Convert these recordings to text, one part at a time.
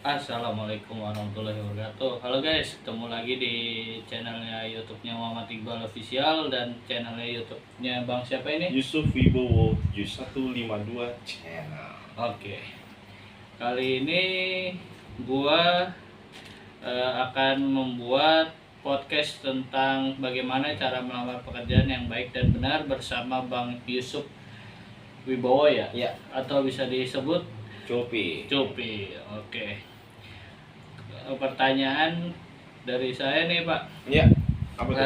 Assalamualaikum warahmatullahi wabarakatuh. Halo guys, ketemu lagi di channelnya YouTube-nya Muhammad Iqbal Official dan channelnya YouTube-nya Bang siapa ini? Yusuf Wibowo 7152 channel. Oke, kali ini gua akan membuat podcast tentang bagaimana cara melamar pekerjaan yang baik dan benar bersama Bang Yusuf Wibowo ya, Ya, atau bisa disebut Copi. Cupi. Oke. Pertanyaan dari saya nih Pak. Ya, apa tuh?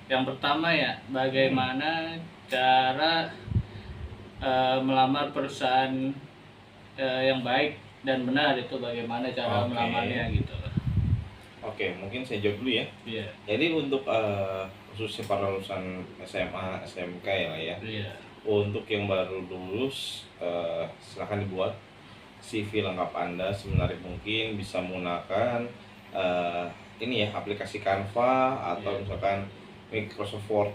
Yang pertama ya, bagaimana cara melamar perusahaan yang baik dan benar itu bagaimana cara Oke. melamarnya gitu. Oke, mungkin saya jawab dulu ya. Iya. Jadi untuk khususnya para lulusan SMA, SMK ya lah ya. Iya. Untuk yang baru lulus, silakan dibuat CV lengkap Anda semenarik mungkin, bisa menggunakan ini ya aplikasi Canva atau Iya. misalkan Microsoft Word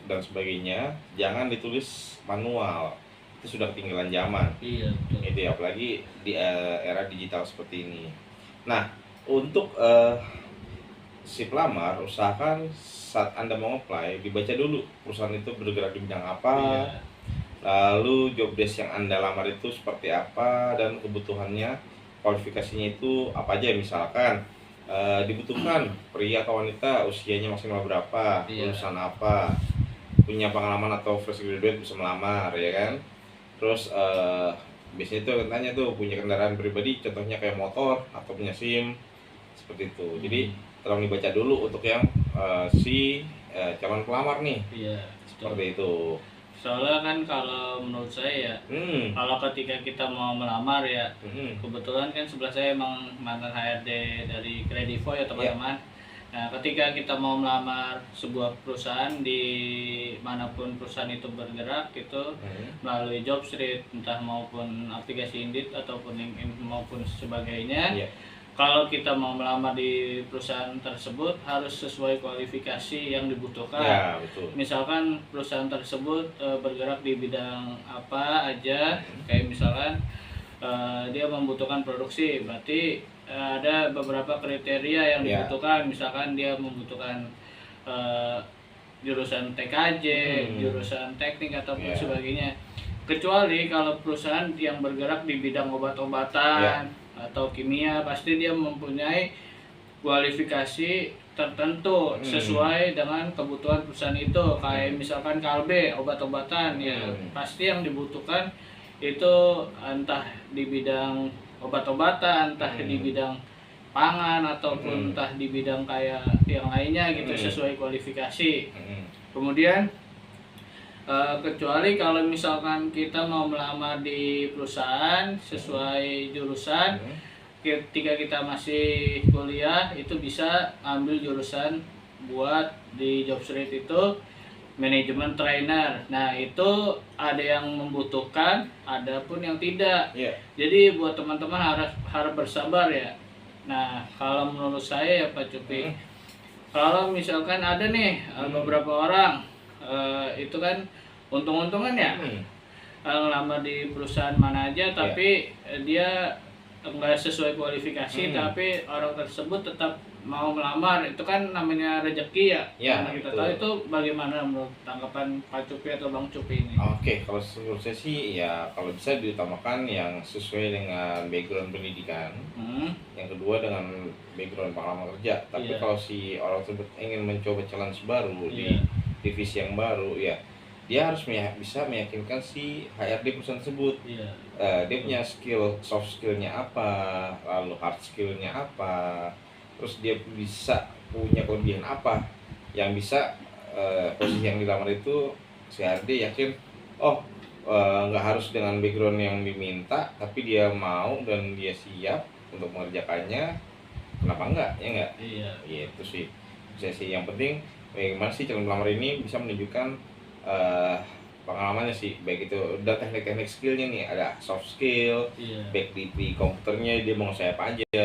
dan sebagainya. Jangan ditulis manual, itu sudah ketinggalan zaman. Iya betul. Itu ya, apalagi di era digital seperti ini. Nah, untuk si pelamar, usahakan saat Anda mau apply dibaca dulu perusahaan itu bergerak di bidang apa. Iya. Lalu job desk yang Anda lamar itu seperti apa dan kebutuhannya, kualifikasinya itu apa aja. Misalkan dibutuhkan pria atau wanita, usianya maksimal berapa, Iya. lulusan apa, punya pengalaman atau fresh graduate bisa melamar ya kan. Terus biasanya tuh tanya tuh punya kendaraan pribadi, contohnya kayak motor atau punya SIM seperti itu. Jadi tolong dibaca dulu untuk yang si calon pelamar nih, Iya. Betul. seperti itu. Soalnya kan kalau menurut saya ya, kalau ketika kita mau melamar ya, kebetulan kan sebelah saya emang mantan HRD dari Kredivo ya teman-teman. Nah, ketika kita mau melamar sebuah perusahaan di manapun perusahaan itu bergerak itu melalui Jobstreet, entah maupun aplikasi Indeed ataupun LinkedIn maupun sebagainya. Iya. Kalau kita mau melamar di perusahaan tersebut harus sesuai kualifikasi yang dibutuhkan. Ya, betul. Misalkan perusahaan tersebut bergerak di bidang apa aja, kayak misalkan dia membutuhkan produksi, berarti ada beberapa kriteria yang Ya. dibutuhkan. Misalkan dia membutuhkan jurusan TKJ, jurusan teknik ataupun Ya. sebagainya. Kecuali kalau perusahaan yang bergerak di bidang obat-obatan atau kimia, pasti dia mempunyai kualifikasi tertentu sesuai dengan kebutuhan perusahaan itu. Kayak misalkan Kalbe obat-obatan ya, pasti yang dibutuhkan itu entah di bidang obat-obatan, entah di bidang pangan ataupun entah di bidang kayak yang lainnya gitu, sesuai kualifikasi. Kemudian kecuali kalau misalkan kita mau melamar di perusahaan sesuai jurusan, ketika kita masih kuliah itu bisa ambil jurusan buat di Jobstreet itu manajemen trainer. Nah, itu ada yang membutuhkan, ada pun yang tidak. Jadi buat teman-teman harus bersabar ya. Nah, kalau menurut saya ya Pak Cupi, kalau misalkan ada nih beberapa orang itu kan untung-untungan ya, ngelamar di perusahaan mana aja tapi dia enggak sesuai kualifikasi, tapi orang tersebut tetap mau melamar. Itu kan namanya rezeki ya. Ya, Karena kita betul. tahu itu. Bagaimana menurut tanggapan Pak Cupi atau Bang Cupi ini? Oke, kalau menurut saya sih ya kalau bisa diutamakan yang sesuai dengan background pendidikan. Yang kedua dengan background pengalaman kerja. Tapi kalau si orang tersebut ingin mencoba challenge baru di divisi yang baru ya, dia harus bisa meyakinkan si HRD perusahaan tersebut. Dia punya skill, soft skillnya apa, lalu hard skillnya apa, terus dia bisa punya kelebihan apa yang bisa posisi yang dilamar itu si HRD yakin, nggak harus dengan background yang diminta, tapi dia mau dan dia siap untuk mengerjakannya, kenapa enggak, ya enggak? Itu sih saya sih. Yang penting bagaimana sih calon pelamar ini bisa menunjukkan pengalamannya sih, baik itu udah teknik-teknik skillnya nih, ada soft skill, baik di komputernya dia mau saya apa aja,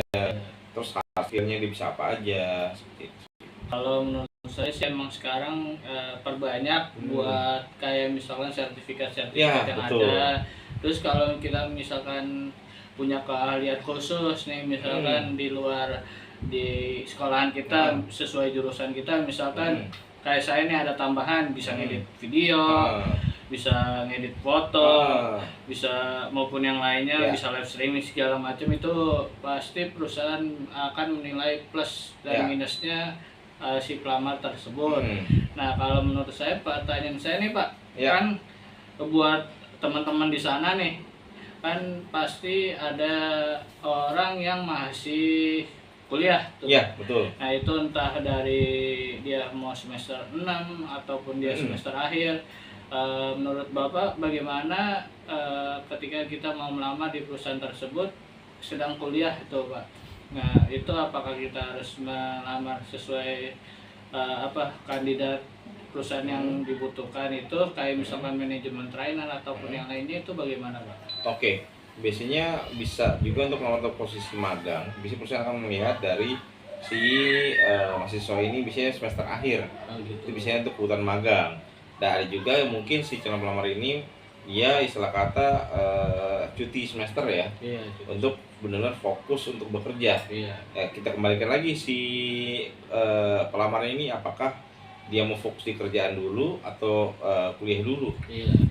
terus hard skillnya dia bisa apa aja, seperti itu. Kalau menurut saya sih emang sekarang perbanyak buat kayak misalkan sertifikat yang Ya, ada. betul. Terus kalau kita misalkan punya keahlian khusus nih, misalkan di luar di sekolahan kita sesuai jurusan kita, misalkan kayak saya nih ada tambahan bisa ngedit video, bisa ngedit foto, bisa maupun yang lainnya, bisa live streaming segala macam, itu pasti perusahaan akan menilai plus dan minusnya si pelamar tersebut. Nah, kalau menurut saya, pertanyaan saya nih Pak, kan buat teman-teman di sana nih, kan pasti ada orang yang masih kuliah tuh. Iya, betul. Nah, itu entah dari dia mau semester 6 ataupun dia semester akhir. Menurut Bapak bagaimana ketika kita mau melamar di perusahaan tersebut sedang kuliah itu Pak? Nah, itu apakah kita harus melamar sesuai kandidat perusahaan yang dibutuhkan itu, kayak misalkan manajemen trainer ataupun yang lainnya, itu bagaimana Pak? Oke. Biasanya bisa juga untuk melamar posisi magang, bisa perusahaan akan melihat dari si mahasiswa ini biasanya semester akhir. Gitu. Itu biasanya untuk kebutuhan magang. Dan ada juga yang mungkin si calon pelamar ini dia istilah kata cuti semester ya, untuk benar-benar fokus untuk bekerja. Kita kembalikan lagi si pelamar ini, apakah dia mau fokus di kerjaan dulu atau kuliah dulu.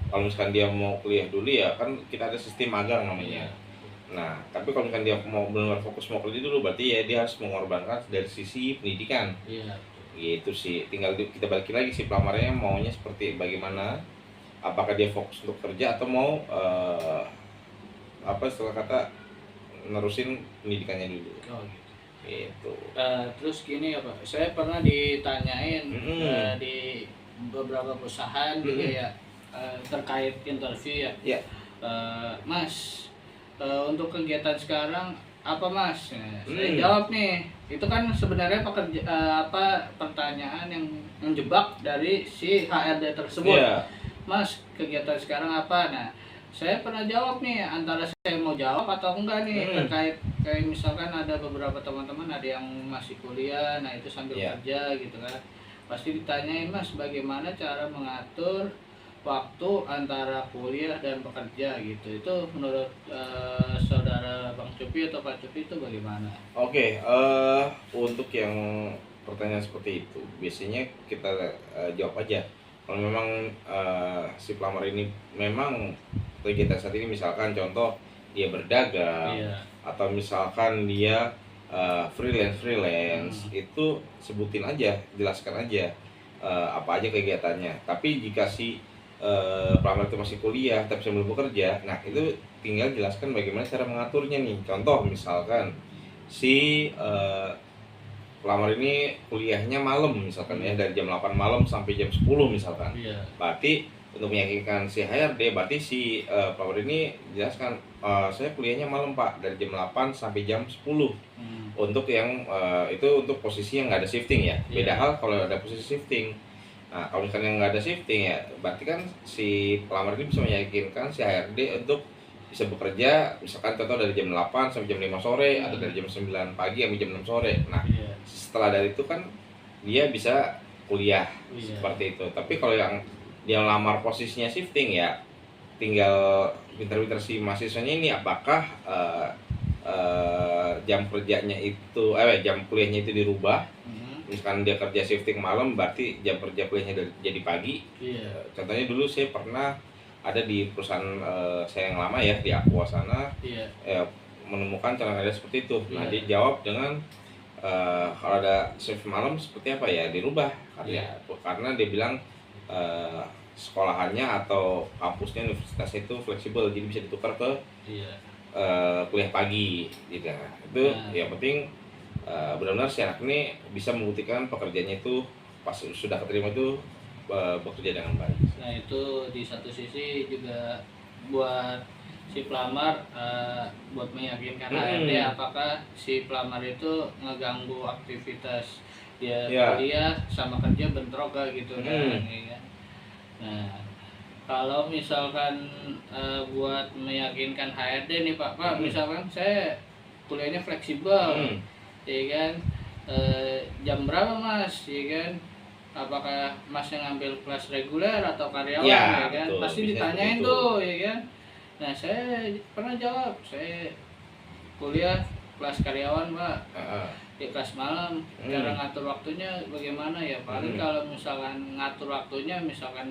Kalau misalkan dia mau kuliah dulu ya kan kita ada sistem magang namanya. Nah, tapi kalau misalkan dia mau benar-benar fokus mau kerja dulu, berarti ya dia harus mengorbankan dari sisi pendidikan. Gitu sih. Tinggal kita balik lagi si pelamarnya maunya seperti bagaimana. Apakah dia fokus untuk kerja atau mau setelah kata nerusin pendidikannya dulu. Gitu. Terus gini ya Pak, saya pernah ditanyain di beberapa perusahaan juga ya, terkait interview ya. Mas, untuk kegiatan sekarang apa Mas? Nah, saya jawab nih, itu kan sebenarnya pertanyaan yang menjebak dari si HRD tersebut. Mas, kegiatan sekarang apa? Nah, saya pernah jawab nih, antara saya mau jawab atau enggak nih, terkait kayak misalkan ada beberapa teman-teman ada yang masih kuliah, nah itu sambil kerja gitu kan, pasti ditanyain, Mas bagaimana cara mengatur waktu antara kuliah dan bekerja gitu. Itu menurut saudara Bang Cupi atau Pak Cupi itu bagaimana? Oke, untuk yang pertanyaan seperti itu biasanya kita jawab aja. Kalau memang si pelamar ini memang kegiatan saat ini, misalkan contoh dia berdagang, atau misalkan dia freelance, itu sebutin aja, jelaskan aja apa aja kegiatannya. Tapi jika si pelamar itu masih kuliah tapi sebelum bekerja, nah itu tinggal jelaskan bagaimana cara mengaturnya nih. Contoh misalkan si pelamar ini kuliahnya malam misalkan ya, dari jam 8 malam sampai jam 10 misalkan. Berarti untuk meyakinkan si HRD, berarti si pelamar ini jelaskan, saya kuliahnya malam Pak, dari jam 8 sampai jam 10. Untuk yang itu untuk posisi yang nggak ada shifting ya. Beda hal kalau ada posisi shifting. Nah, kalau misalnya nggak ada shifting ya, berarti kan si pelamar ini bisa meyakinkan si HRD untuk bisa bekerja, misalkan contoh dari jam 8 sampai jam 5 sore, atau dari jam 9 pagi sampai jam 6 sore. Nah, setelah dari itu kan dia bisa kuliah seperti itu. Tapi kalau yang dia lamar posisinya shifting ya, tinggal pinter-pinter si mahasiswanya ini apakah jam kerjanya itu, jam kuliahnya itu dirubah. Misalkan dia kerja shifting malam, berarti jam kerja kuliahnya jadi pagi. Contohnya dulu saya pernah ada di perusahaan saya yang lama ya, di Aqua sana, menemukan calon kerja seperti itu. Nah, dia jawab dengan kalau ada shift malam seperti apa ya, dirubah karena dia bilang sekolahannya atau kampusnya, universitasnya itu fleksibel, jadi bisa ditukar ke kuliah pagi gitu. Itu yang penting benar-benar si anak ini bisa membuktikan pekerjaannya itu pas sudah keterima itu bekerja dengan baik. Nah, itu di satu sisi juga buat si pelamar, buat meyakinkan HRD apakah si pelamar itu ngeganggu aktivitas dia kuliah sama kerja, bentrok gitu kan. Nah, kalau misalkan buat meyakinkan HRD nih Pak, misalkan saya kuliahnya fleksibel, ya kan, jam berapa Mas, ya kan, apakah Mas yang ngambil kelas reguler atau karyawan, ya kan, betul, pasti ditanyain tuh, ya kan. Nah, saya pernah jawab, saya kuliah kelas karyawan Pak, Heeh. di kelas malam. Cara ngatur waktunya bagaimana ya? Paling kalau misalkan ngatur waktunya, misalkan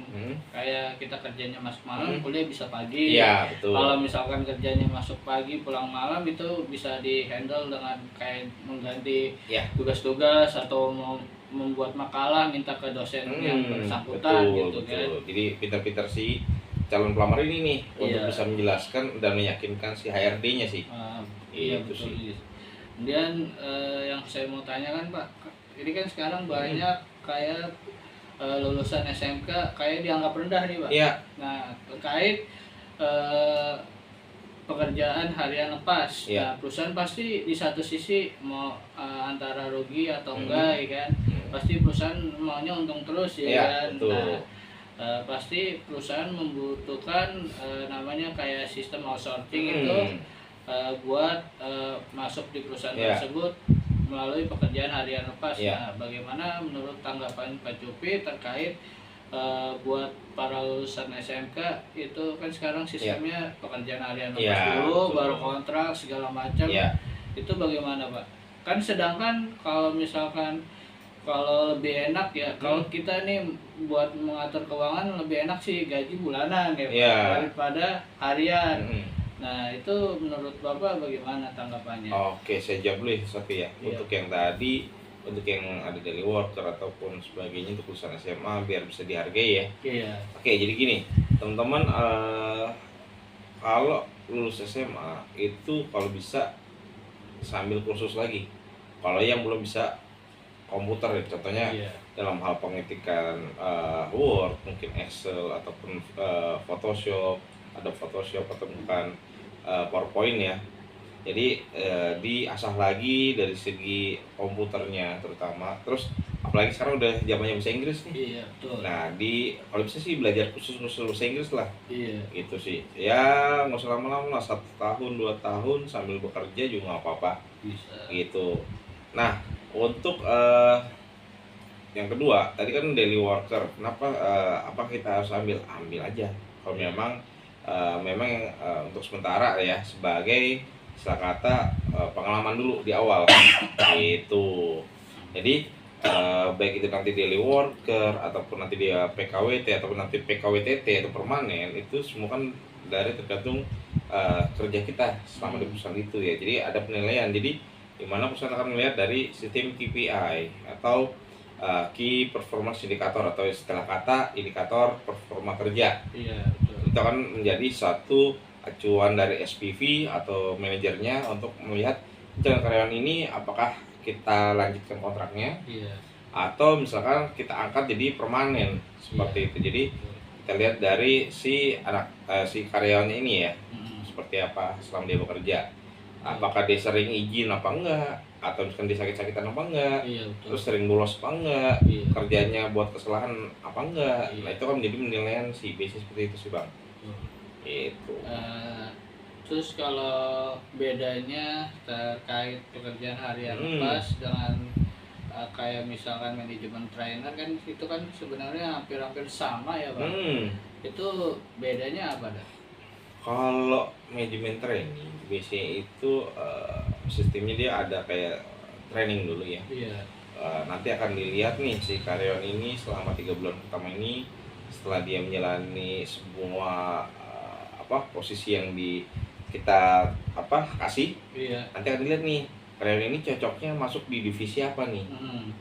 kayak kita kerjanya masuk malam, kuliah bisa pagi. Iya, betul. Kalau misalkan kerjanya masuk pagi, pulang malam, itu bisa di handle dengan kayak mengganti tugas-tugas atau membuat makalah, minta ke dosen yang bersangkutan gitu kan. Jadi pintar-pintar si calon pelamar ini nih untuk bisa menjelaskan dan meyakinkan si HRD-nya sih. Iya betul sih. Kemudian yang saya mau tanyakan Pak, ini kan sekarang banyak kayak lulusan SMK kayak dianggap rendah nih Pak. Iya. Nah terkait pekerjaan harian lepas, nah perusahaan pasti di satu sisi mau antara rugi atau enggak ya kan, pasti perusahaan maunya untung terus ya kan. Betul. Nah pasti perusahaan membutuhkan namanya kayak sistem outsourcing itu buat masuk di perusahaan tersebut melalui pekerjaan harian lepas. Nah bagaimana menurut tanggapan Pak Cupi terkait buat para lulusan SMK itu kan sekarang sistemnya pekerjaan harian lepas dulu, baru kontrak segala macam. Itu bagaimana Pak? Kan sedangkan kalau misalkan kalau lebih enak ya, kalau kita nih buat mengatur keuangan lebih enak sih gaji bulanan ya Pak, daripada harian. Nah itu menurut Bapak bagaimana tanggapannya? Oke, saya jawab dulu satu ya. Untuk yang tadi, untuk yang ada daily worker ataupun sebagainya untuk lulusan SMA biar bisa dihargai ya. Oke, jadi gini teman-teman, kalau lulus SMA itu kalau bisa sambil kursus lagi. Kalau yang belum bisa komputer ya, contohnya dalam hal pengetikan Word, mungkin Excel ataupun Photoshop, ada Photoshop atau bukan PowerPoint ya. Jadi diasah lagi dari segi komputernya terutama. Terus apalagi sekarang udah zamannya bahasa Inggris nih. Iya, betul. Nah, kalau bisa sih belajar khusus bahasa Inggris lah. Gitu sih. Ya nggak usah lama-lama lah, 1 tahun 2 tahun sambil bekerja juga nggak apa-apa. Bisa. Gitu. Nah, untuk yang kedua, tadi kan daily worker. Kenapa apa kita harus ambil aja. Kalau memang untuk sementara ya sebagai istilah kata pengalaman dulu di awal gitu. Jadi baik itu nanti daily worker ataupun nanti dia PKWT ataupun nanti PKWTT atau permanen, itu semua kan dari tergantung kerja kita selama di perusahaan itu ya. Jadi ada penilaian, jadi dimana perusahaan akan melihat dari sistem KPI atau Key Performance Indicator atau istilah kata indikator performa kerja. Itu akan menjadi satu acuan dari SPV atau manajernya untuk melihat calon karyawan ini apakah kita lanjutkan kontraknya atau misalkan kita angkat jadi permanen seperti itu. Jadi kita lihat dari si karyawannya ini ya seperti apa selama dia bekerja, apakah dia sering izin apa enggak, atau misalkan dia sakit-sakitan apa enggak, terus sering bolos apa enggak, kerjanya buat kesalahan apa enggak. Nah itu kan menjadi penilaian si bisnis seperti itu sih Bang. Itu. Terus kalau bedanya terkait pekerjaan harian lepas dengan kayak misalkan manajemen trainer kan itu kan sebenarnya hampir-hampir sama ya Bang. Itu bedanya apa dah? Kalau manajemen training biasanya itu sistemnya dia ada kayak training dulu ya. Nanti akan dilihat nih si karyawan ini selama 3 bulan pertama ini, setelah dia menjalani semua posisi yang kita kasih, nanti akan dilihat nih karyawan ini cocoknya masuk di divisi apa nih.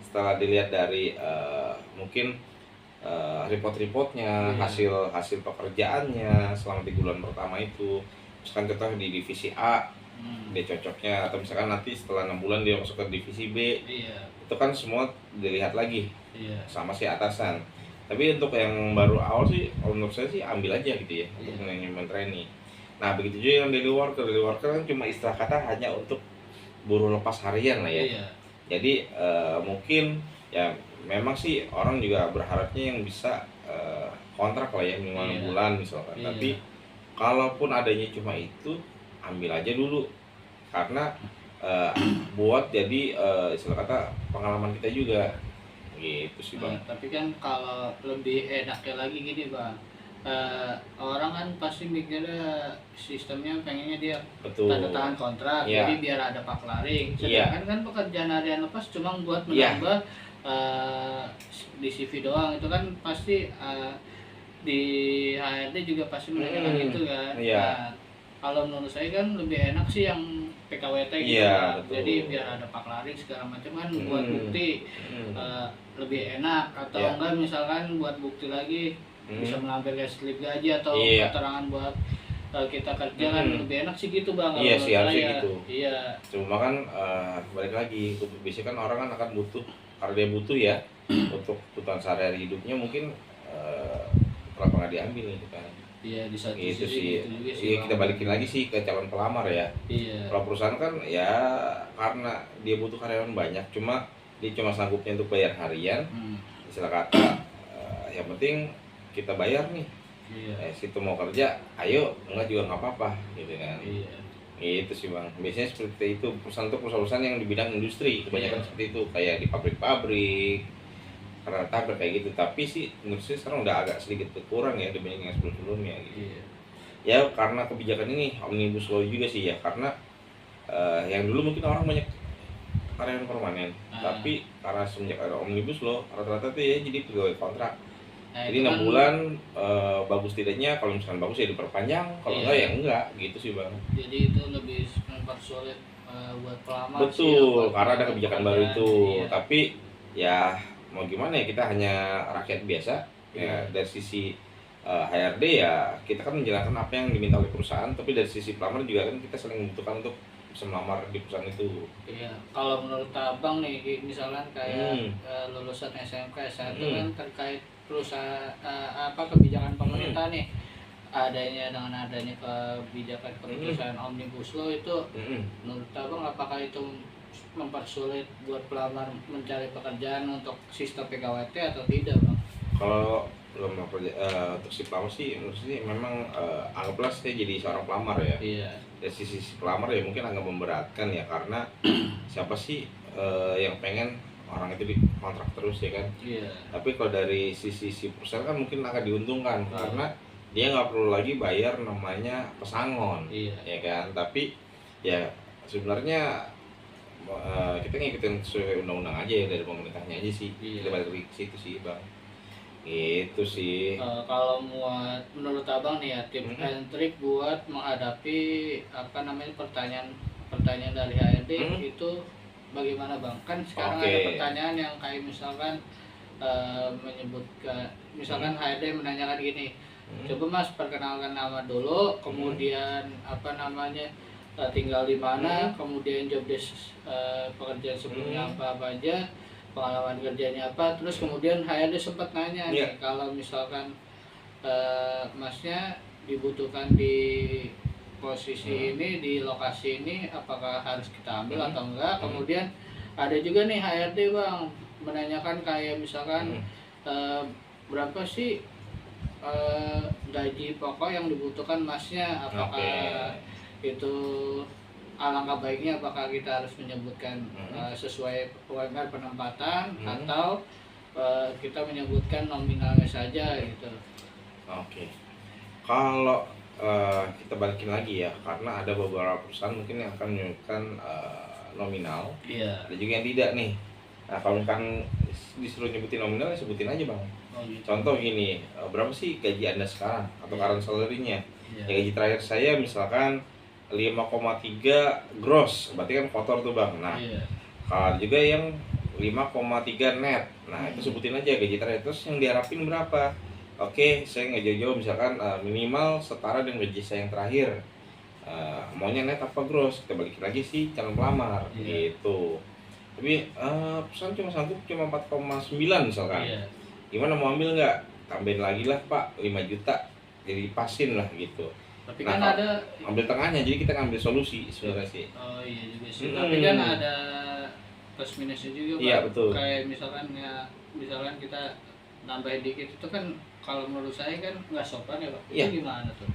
Setelah dilihat dari mungkin report-reportnya, hasil pekerjaannya selama 3 bulan pertama itu, misalkan contohnya di divisi A dia cocoknya, atau misalkan nanti setelah 6 bulan dia masuk ke divisi B, itu kan semua dilihat lagi sama si atasan. Tapi untuk yang baru awal sih, menurut saya sih ambil aja gitu ya untuk manajemen training. Nah begitu juga yang daily worker kan cuma istilah kata hanya untuk buruh lepas harian lah ya. Jadi mungkin ya memang sih orang juga berharapnya yang bisa kontrak lah ya minimal 6 bulan misalkan. Tapi kalaupun adanya cuma itu, ambil aja dulu karena buat jadi istilah kata pengalaman kita juga gitu sih Bang. Tapi kan kalau lebih enaknya lagi gini Bang, orang kan pasti mikirnya sistemnya pengennya dia Betul. tanda tangan kontrak, Iya. jadi biar ada paklaring. Iya. Sedangkan kan pekerjaan harian lepas cuma buat Iya. menambah di CV doang, itu kan pasti di HRD juga pasti menanyakan gitu kan. Iya. Nah, kalau menurut saya kan lebih enak sih yang PKWT gitu Iya, Pak. betul. Jadi biar ada paklaring segala macam kan buat bukti lebih enak, atau Iya. enggak misalkan buat bukti lagi bisa melampirkan slip gaji atau Iya. keterangan buat kita kerja kan lebih enak sih gitu Bang. Iya kalau sih, menurut harusnya saya. gitu. Iya. Cuma kan balik lagi, biasanya kan orang kan akan butuh, karena dia butuh ya untuk kebutuhan sehari-hari hidupnya, mungkin kenapa nggak diambil gitu kan. Iya, di satu Gitu sisi sih. gitu juga sih, Iya, Bang. kita balikin lagi sih ke calon pelamar ya. Iya. Kalau perusahaan kan ya karena dia butuh karyawan banyak, cuma dia cuma sanggupnya untuk bayar harian. Istilah kata yang penting kita bayar nih. Iya. Situ mau kerja, ayo, enggak juga nggak apa-apa gitu kan. Iya. Itu sih Bang, biasanya seperti itu perusahaan yang di bidang industri kebanyakan Iya. seperti itu, kayak di pabrik-pabrik, karena tabrak kayak gitu. Tapi sih menurut saya sekarang udah agak sedikit berkurang ya dibanding yang sebelum-sebelumnya gitu. Iya. Ya karena kebijakan ini omnibus law juga sih ya, karena yang dulu mungkin orang banyak karyawan permanen, tapi karena semenjak ada omnibus law rata-rata tuh ya jadi pegawai kontrak. Nah, Jadi itu 6 kan bulan bagus tidaknya, kalau misalkan bagus ya diperpanjang, kalau Iya. enggak ya enggak gitu sih Bang. jadi itu lebih mempersulit buat pelamar sih, Betul, buat karena ada pelamar kebijakan baru pekerjaan. itu. Iya. Tapi ya mau gimana ya, kita hanya rakyat biasa. Ya Iya. dari sisi HRD ya kita kan menjalankan apa yang diminta oleh perusahaan, tapi dari sisi pelamar juga kan kita saling membutuhkan untuk bisa melamar di perusahaan itu. Iya, kalau menurut Abang nih, misalkan kayak lulusan SMK, S1 kan terkait perusahaan kebijakan pemerintah nih, dengan adanya kebijakan perusahaan omnibus law itu, menurut Abang apakah itu mempersulit buat pelamar mencari pekerjaan untuk sistem PKWT atau tidak, Bang? Kalau belum untuk si pelamar sih, menurut saya memang anggaplah saya jadi seorang pelamar ya. Iya. Dari sisi si pelamar ya mungkin agak memberatkan ya, karena siapa sih yang pengen orang itu dikontrak terus ya kan. Iya. Tapi kalau dari sisi si perusahaan kan mungkin akan diuntungkan, karena dia nggak perlu lagi bayar namanya pesangon. Iya. Ya kan. Tapi ya sebenarnya kita ngikutin sesuai undang-undang aja ya, dari pemerintahnya aja sih. Iya. Kita balik ke situ sih Bang. Itu sih. Kalau menurut Abang nih ya, tips and trik buat menghadapi pertanyaan dari HRD itu bagaimana Bang? Kan sekarang ada pertanyaan yang kayak misalkan menyebutkan, misalkan HRD menanyakan gini, coba Mas perkenalkan nama dulu, kemudian tinggal di mana, kemudian job desk pekerjaan sebelumnya apa aja, pengalaman kerjanya apa, terus kemudian HRD sempat nanya nih, kalau misalkan Masnya dibutuhkan di posisi ini, di lokasi ini, apakah harus kita ambil atau enggak. Kemudian ada juga nih HRD Bang menanyakan kayak misalkan berapa sih gaji pokok yang dibutuhkan Masnya, apakah itu alangkah baiknya apakah kita harus menyebutkan sesuai UMR penempatan atau kita menyebutkan nominalnya saja gitu. Oke. Kalau kita balikin lagi ya, karena ada beberapa perusahaan mungkin yang akan menyebutkan nominal. Iya. Ada juga yang tidak nih. Nah kalau kan disuruh nyebutin nominal, ya sebutin aja Bang. Gitu. Contoh gini, berapa sih gaji Anda sekarang atau current salary-nya? Iya. Ya, gaji terakhir saya misalkan 5,3 gross, berarti kan kotor tuh Bang. Nah, kalau juga yang 5,3 net. Nah, itu sebutin aja gaji terakhir. Terus yang diharapin berapa? Oke, saya nggak jauh-jauh, misalkan minimal setara dengan gaji saya yang terakhir. Maunya net apa gross? Kita balikin lagi sih calon pelamar gitu. Tapi perusahaan cuma sanggup cuma 4,9 misalkan. Gimana, mau ambil nggak? Tambahin lagi lah Pak, 5 juta. Jadi pasin lah gitu. Tapi kan ada ambil tengahnya, jadi kita ngambil solusi sebenarnya sih. Oh iya juga sih. Tapi kan ada plus minusnya juga Pak. Iya betul. Kayak misalkan kita nambahin dikit itu kan kalau menurut saya kan nggak sopan ya Pak. Iya. Itu gimana tuh?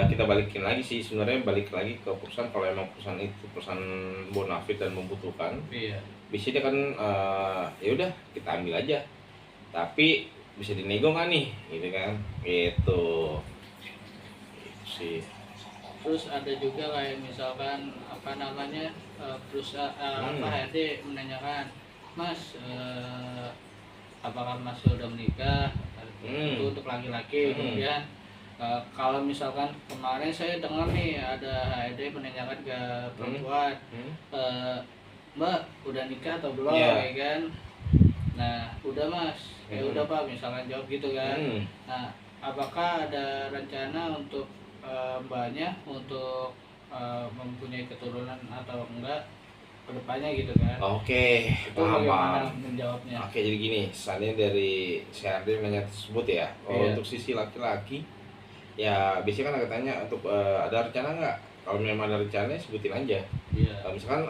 Kita balikin lagi sih, sebenarnya balik lagi ke perusahaan. Kalau emang perusahaan itu perusahaan bonafit dan membutuhkan, Iya. bisa dia kan ya udah kita ambil aja. Tapi bisa dinego nggak nih gitu kan, gitu sih. Terus ada juga kayak misalkan apa namanya, perusahaan apa HRD menanyakan, Mas, apakah Mas sudah menikah? Itu untuk laki-laki. Kemudian kalau misalkan kemarin saya dengar nih ada HRD menanyakan ke perempuan, Mbak udah nikah atau belum, ya kan? Nah udah Mas, ya udah Pak, misalkan jawab gitu kan. Nah apakah ada rencana untuk mbaknya untuk mempunyai keturunan atau enggak kedepannya gitu kan? Oke, Itu paham. bagaimana menjawabnya? Oke, jadi gini, misalnya dari CRD nanya tersebut ya, kalau untuk sisi laki-laki ya biasanya kan ada tanya untuk ada rencana nggak? Kalau memang ada rencana sebutin aja. Misalkan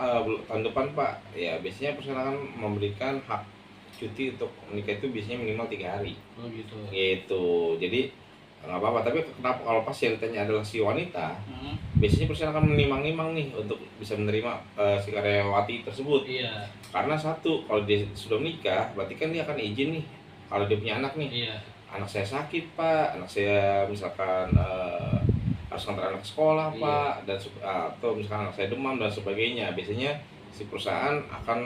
tahun depan Pak, ya biasanya perusahaan akan memberikan hak cuti untuk menikah itu biasanya minimal 3 hari. Oh gitu. Gitu. Jadi nggak apa-apa. Tapi kenapa kalau pas yang ditanya adalah si wanita, biasanya perusahaan akan menimang-nimang nih untuk bisa menerima si karyawati tersebut. Karena satu, kalau dia sudah menikah, berarti kan dia akan izin nih kalau dia punya anak nih. Anak saya sakit Pak, anak saya misalkan harus ngantar anak sekolah Pak, dan atau misalkan anak saya demam dan sebagainya. Biasanya si perusahaan akan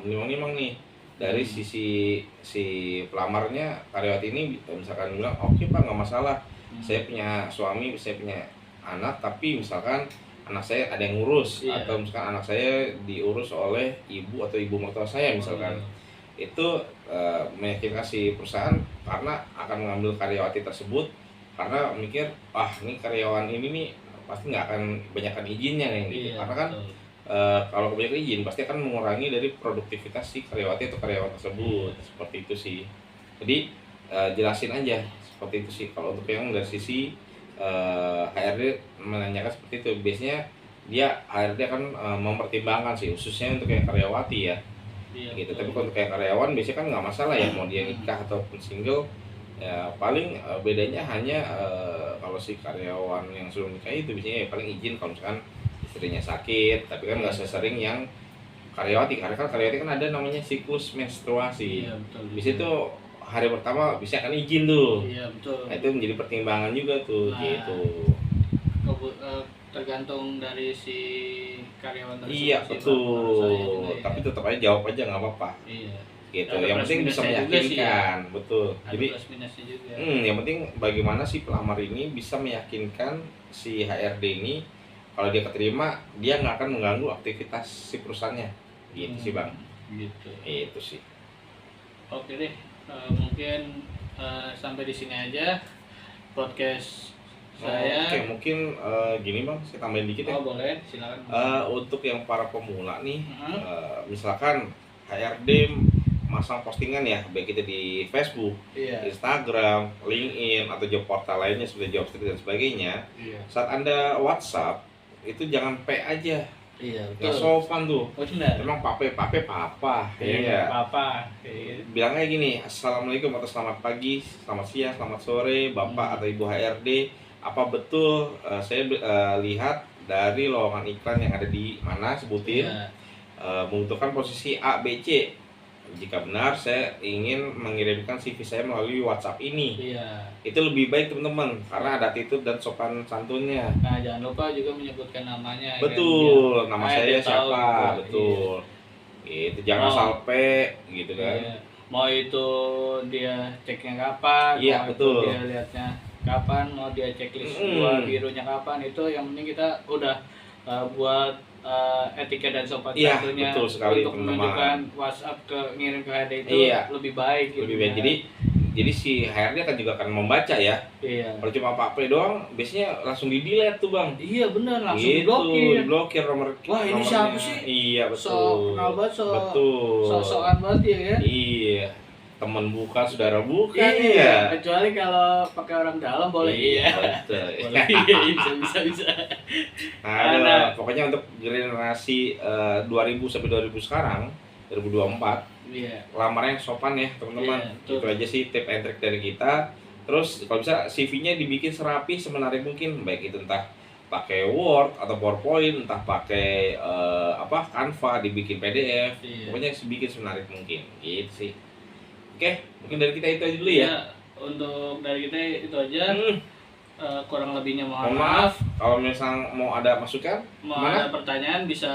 menimang-nimang nih dari sisi si pelamarnya, karyawati ini misalkan bilang oke Pak, nggak masalah, saya punya suami, saya punya anak, tapi misalkan anak saya ada yang ngurus, atau misalkan anak saya diurus oleh ibu atau ibu mertua saya misalkan. Itu meyakinkan si perusahaan karena akan mengambil karyawati tersebut, karena mikir ini karyawan ini nih pasti nggak akan banyakkan izinnya nih gitu. Karena kan kalau kebanyakan izin pasti akan mengurangi dari produktivitas si karyawati atau karyawan tersebut. Seperti itu sih. Jadi jelasin aja seperti itu sih. Kalau untuk yang dari sisi HRD menanyakan seperti itu, biasanya dia HRD akan mempertimbangkan sih, khususnya untuk yang karyawati ya. Gitu. Tapi kalau untuk yang karyawan biasanya kan nggak masalah ya, mau dia nikah ataupun single. Ya paling bedanya hanya kalau si karyawan yang sudah nikah itu biasanya ya paling izin kalau misalkan istrinya sakit, tapi kan nggak sesering yang karyawati. Karena kan karyawati kan ada namanya siklus menstruasi. Di situ hari pertama bisa kan izin tuh. Nah, itu menjadi pertimbangan juga tuh. Gitu. Tergantung dari si karyawan tersebut. Iya betul. Tapi tetap aja jawab aja nggak apa-apa. Gitu. Yang penting bisa meyakinkan, betul. Jadi yang penting bagaimana si pelamar ini bisa meyakinkan si HRD ini kalau dia keterima, dia nggak akan mengganggu aktivitas si perusahaannya. Gitu sih Bang. Gitu. Itu sih. Oke deh, mungkin sampai di sini aja podcast saya. Oke, mungkin gini Bang, saya tambahin dikit ya. Boleh, silakan. Untuk yang para pemula nih, misalkan HRD masang postingan ya, baik itu di Facebook, Instagram, LinkedIn, atau job portal lainnya seperti Jobstreet dan sebagainya. Saat Anda WhatsApp, itu jangan P aja. Nggak sopan tuh. Emang pape papa. Papa. Bilangnya gini, Assalamualaikum atau selamat pagi, selamat siang, selamat sore, Bapak atau Ibu HRD. Apa betul saya lihat dari lowongan iklan yang ada di mana, sebutin membutuhkan posisi A, B, C. Jika benar, saya ingin mengirimkan CV saya melalui WhatsApp ini. Itu lebih baik teman-teman, karena ada attitude dan sopan santunnya. Nah, jangan lupa juga menyebutkan namanya. Betul, kan? Nama saya siapa, betul. Gitu, jangan asal P, gitu kan. Mau itu dia ceknya kapan, mau betul. Itu dia lihatnya kapan, mau dia checklist buat birunya kapan, itu yang penting kita udah buat etika dan sopan santunnya betul sekali, untuk menunjukkan WhatsApp ngirim ke HRD itu lebih baik gitu. Lebih baik. Jadi si HRD kan juga akan membaca ya. Kalau cuma Pak P doang, biasanya langsung di-delete tuh Bang. Benar, langsung diblokir nomor. Wah, ini siapa sih? Betul. Kenal banget, betul. Sok-sokan banget ya kan? Teman bukan, saudara bukan ya. Kecuali kalau pakai orang dalam boleh. Betul. Boleh. bisa. Nah, pokoknya untuk generasi 2000 sampai 2000 sekarang, 2024. Lamarnya sopan ya, teman-teman. Itu aja sih tip and trick dari kita. Terus kalau bisa CV-nya dibikin serapi semenarik mungkin, baik itu entah pakai Word atau PowerPoint, entah pakai Canva, dibikin PDF. Pokoknya dibikin semenarik mungkin. Gitu sih. Oke, mungkin dari kita itu aja dulu ya. Untuk dari kita itu aja. Kurang lebihnya mohon maaf. Kalau misalnya mau ada masukan, ada pertanyaan bisa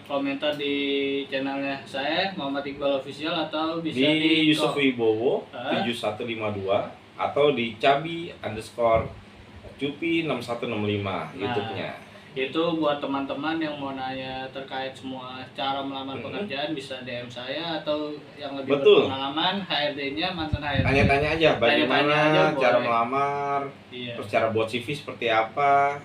komentar di channelnya saya Muhammad Iqbal Official atau bisa di Yusuf Wibowo 7152 atau di Cabi_Cupi 6165 YouTube-nya. Itu buat teman-teman yang mau nanya terkait semua cara melamar pekerjaan bisa DM saya, atau yang lebih berpengalaman HRD-nya, mantan HRD. Tanya-tanya aja bagaimana cara melamar, terus cara buat CV seperti apa,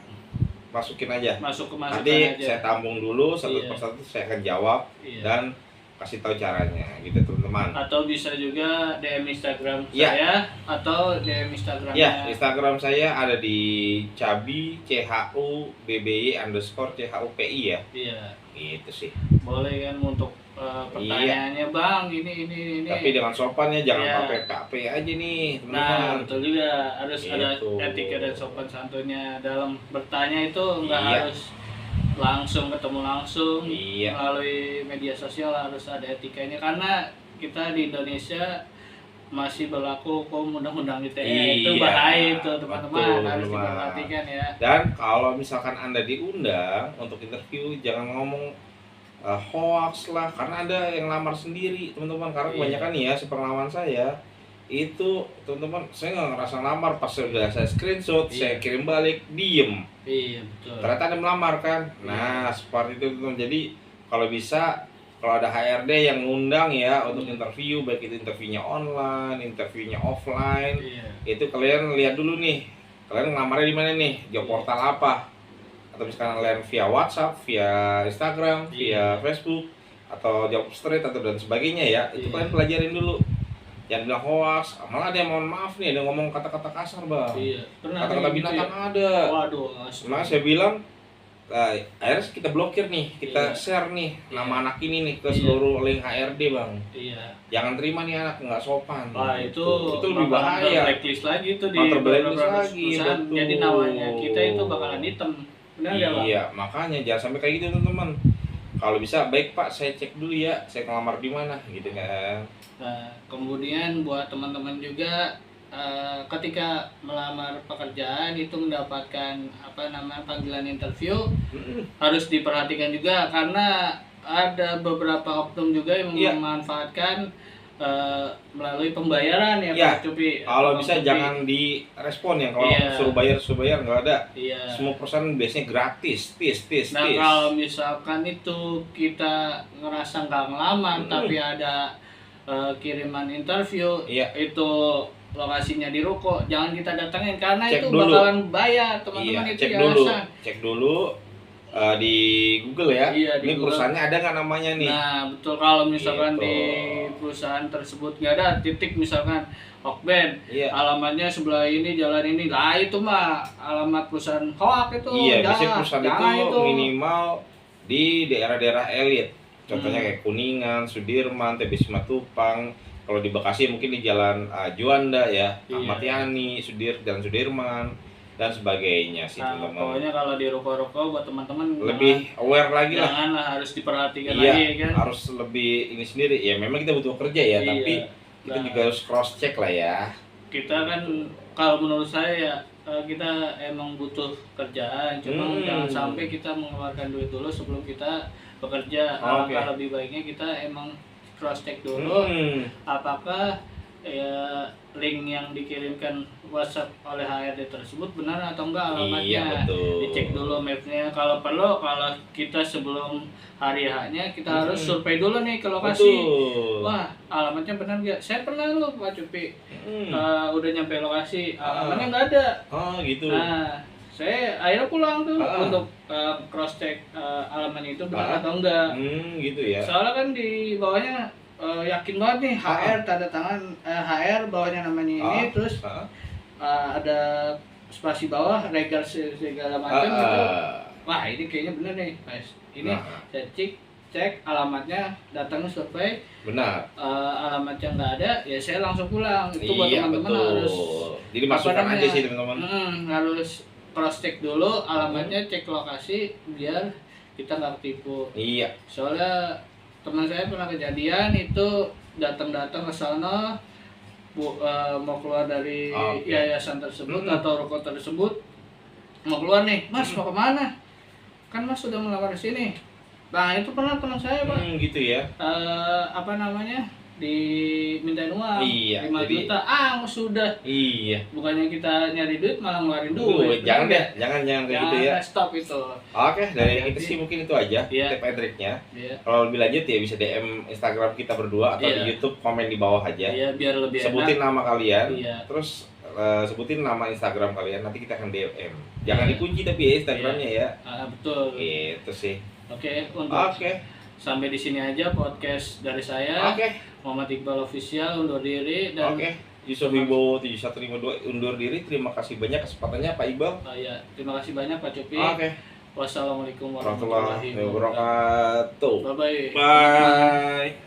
masukin aja. Nanti saya tampung dulu satu persatu, saya akan jawab dan kasih tahu caranya gitu teman-teman. Atau bisa juga DM Instagram saya atau DM Instagramnya. Ya, Instagram saya ada di Cabi CHUBBY_CHUPI ya. Iya. Gitu sih. Boleh kan untuk pertanyaannya Bang, ini. Tapi dengan sopan ya, jangan pakai KP aja nih teman-teman. Nah, betul juga, harus ada etika dan sopan santunnya dalam bertanya itu, nggak harus langsung ketemu langsung melalui media sosial, harus ada etikanya karena kita di Indonesia masih berlaku hukum undang-undang ITE. Itu bahaya itu teman-teman, harus diperhatikan ya. Dan kalau misalkan Anda diundang untuk interview, jangan ngomong hoax lah, karena ada yang lamar sendiri teman-teman. Karena kebanyakan nih ya, sepengalaman saya itu teman-teman, saya nggak ngerasa lamar, pas sudah saya screenshot, saya kirim balik, diem. Betul. Ternyata ada melamar kan. Nah, seperti itu teman. Jadi kalau bisa, kalau ada HRD yang ngundang ya untuk interview, baik itu interviewnya online, interviewnya offline, itu kalian lihat dulu nih, kalian ngelamarnya di mana nih, job portal apa, atau misalkan kalian via WhatsApp, via Instagram, via Facebook, atau job street atau dan sebagainya ya, itu kalian pelajarin dulu. Jangan bilang hoax, malah ada yang mohon maaf nih, ada yang ngomong kata-kata kasar Bang. Kata-kata binatang ada. Waduh, nah saya bilang, akhirnya kita blokir nih, kita share nih nama anak ini nih ke seluruh link HRD Bang. Jangan terima nih anak, nggak sopan. Wah itu lebih bahaya. Blacklist lagi itu di beberapa perusahaan. Jadi namanya kita itu bakalan hitam. Benar nggak Bang? Iya, makanya jangan sampai kayak gitu teman-teman. Kalau bisa, baik Pak, saya cek dulu ya, saya ngelamar di mana gitu kan. Nah, kemudian buat teman-teman juga, ketika melamar pekerjaan itu mendapatkan panggilan interview, harus diperhatikan juga karena ada beberapa oknum juga yang memanfaatkan melalui pembayaran ya Pak Cupi. Kalau bisa jangan direspon ya, kalau suruh bayar nggak ada. Semua perusahaan biasanya gratis, tis. Nah kalau misalkan itu kita ngerasa nggak ngelamar tapi ada kiriman interview, itu lokasinya di ruko, jangan kita datangin karena cek itu dulu. Bakalan bayar teman-teman. Itu cek dulu di Google ya. Ini Google. Perusahaannya ada nggak namanya nih? Nah betul, kalau misalkan gitu. Di perusahaan tersebut nggak ada titik, misalkan Okben, alamatnya sebelah ini, jalan ini, lah itu mah alamat perusahaan hoax itu. Biasanya perusahaan itu minimal di daerah-daerah elit. Contohnya kayak Kuningan, Sudirman, TB Simatupang. Kalau di Bekasi mungkin di Jalan Juanda ya, Ahmad Yani, Jalan Sudirman dan sebagainya sih teman-teman. Pokoknya kalau di ruko-ruko buat teman-teman lebih aware lagi lah. Janganlah, harus diperhatikan lagi kan. Harus lebih ini sendiri ya. Memang kita butuh kerja ya, tapi kita juga harus cross check lah ya. Kita kan kalau menurut saya kita emang butuh kerjaan, cuma jangan sampai kita mengeluarkan duit dulu sebelum kita bekerja. Alangkah lebih baiknya kita emang cross check dulu apakah link yang dikirimkan WhatsApp oleh HRD tersebut benar atau enggak alamatnya. Dicek dulu mapnya, kalau perlu, kalau kita sebelum hari H-nya kita harus survei dulu nih ke lokasi. Wah alamatnya benar nggak? Saya pernah loh Pak Cupi, udah nyampe lokasi alamatnya nggak ada. Gitu. Nah saya akhirnya pulang tuh untuk cross check alamatnya itu benar atau enggak. Gitu ya. Soalnya kan di bawahnya yakin banget nih HR, tanda tangan HR, bawahnya namanya ini, terus ada spasi bawah regal segala macam gitu. Wah ini kayaknya bener nih guys. Ini saya cek alamatnya, datangnya survei benar, alamatnya nggak ada, ya saya langsung pulang. Itu buat teman-teman harus jadi masukan aja sih teman-teman. Harus cross check dulu alamatnya, cek lokasi biar kita nggak ketipu. Soalnya teman saya pernah kejadian itu datang ke sana mau keluar dari yayasan tersebut atau rokok tersebut, mau keluar nih, Mas mau kemana? Kan Mas sudah melamar di sini. Nah itu pernah teman saya Pak. Gitu ya. Apa namanya? Dimintain uang 5 jadi, juta. Sudah. Iya. Bukannya kita nyari duit malah ngeluarin duit. Jangan deh, jangan kayak gitu ya. Stop itu. Oke, dari kita sih mungkin itu aja tip and triknya. Kalau lebih lanjut ya bisa DM Instagram kita berdua atau di YouTube, komen di bawah aja. Iya, biar lebih sebutin enak. Nama kalian. Iya. Terus sebutin nama Instagram kalian, nanti kita akan DM. Jangan dikunci tapi ya Instagramnya ya. Betul. Gitu sih. Oke. Sampai di sini aja podcast dari saya. Muhammad Iqbal Official undur diri dan Yusuf Wibowo 7152 undur diri. Terima kasih banyak kesempatannya Pak Iqbal. Terima kasih banyak Pak Cupi. Wassalamualaikum warahmatullahi wabarakatuh. Bye bye. Bye.